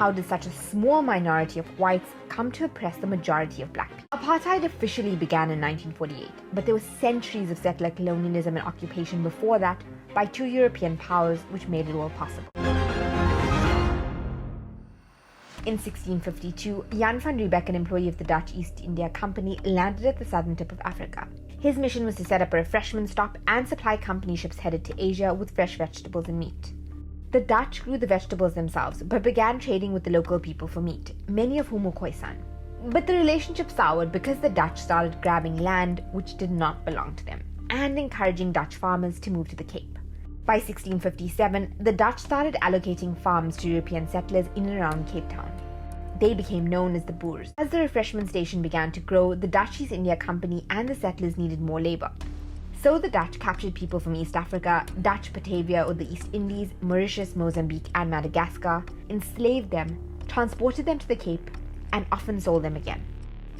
how did such a small minority of whites come to oppress the majority of black people? Apartheid officially began in 1948, but there were centuries of settler colonialism and occupation before that by two European powers which made it all possible. In 1652, Jan van Riebeeck, an employee of the Dutch East India Company, landed at the southern tip of Africa. His mission was to set up a refreshment stop and supply company ships headed to Asia with fresh vegetables and meat. The Dutch grew the vegetables themselves, but began trading with the local people for meat, many of whom were Khoisan. But the relationship soured because the Dutch started grabbing land which did not belong to them, and encouraging Dutch farmers to move to the Cape. By 1657, the Dutch started allocating farms to European settlers in and around Cape Town. They became known as the Boers. As the refreshment station began to grow, the Dutch East India Company and the settlers needed more labor. So the Dutch captured people from East Africa, Dutch Batavia or the East Indies, Mauritius, Mozambique and Madagascar, enslaved them, transported them to the Cape, and often sold them again.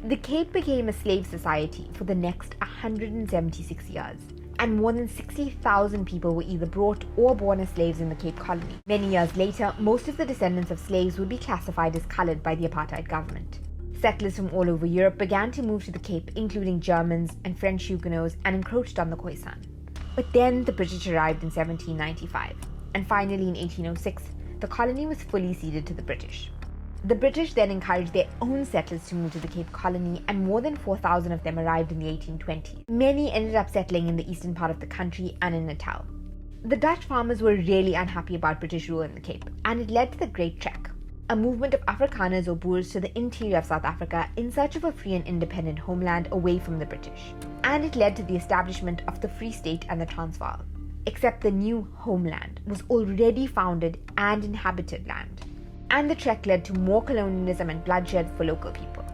The Cape became a slave society for the next 176 years, and more than 60,000 people were either brought or born as slaves in the Cape Colony. Many years later, most of the descendants of slaves would be classified as coloured by the apartheid government. Settlers from all over Europe began to move to the Cape, including Germans and French Huguenots, and encroached on the Khoisan. But then the British arrived in 1795, and finally in 1806, the colony was fully ceded to the British. The British then encouraged their own settlers to move to the Cape Colony, and more than 4,000 of them arrived in the 1820s. Many ended up settling in the eastern part of the country and in Natal. The Dutch farmers were really unhappy about British rule in the Cape, and it led to the Great Trek, a movement of Afrikaners or Boers to the interior of South Africa in search of a free and independent homeland away from the British. And it led to the establishment of the Free State and the Transvaal. Except the new homeland was already founded and inhabited land. And the trek led to more colonialism and bloodshed for local people.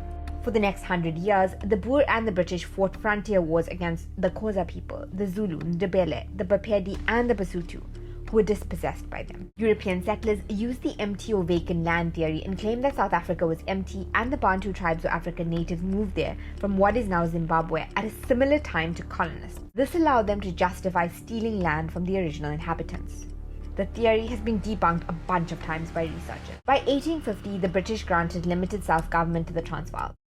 For the next 100 years, the Boer and the British fought frontier wars against the Xhosa people, the Zulu, Ndebele, the Bapedi and the Basotho, who were dispossessed by them. European settlers used the empty or vacant land theory and claimed that South Africa was empty, and the Bantu tribes or African natives moved there from what is now Zimbabwe at a similar time to colonists. This allowed them to justify stealing land from the original inhabitants. The theory has been debunked a bunch of times by researchers. By 1850, the British granted limited self-government to the Transvaal.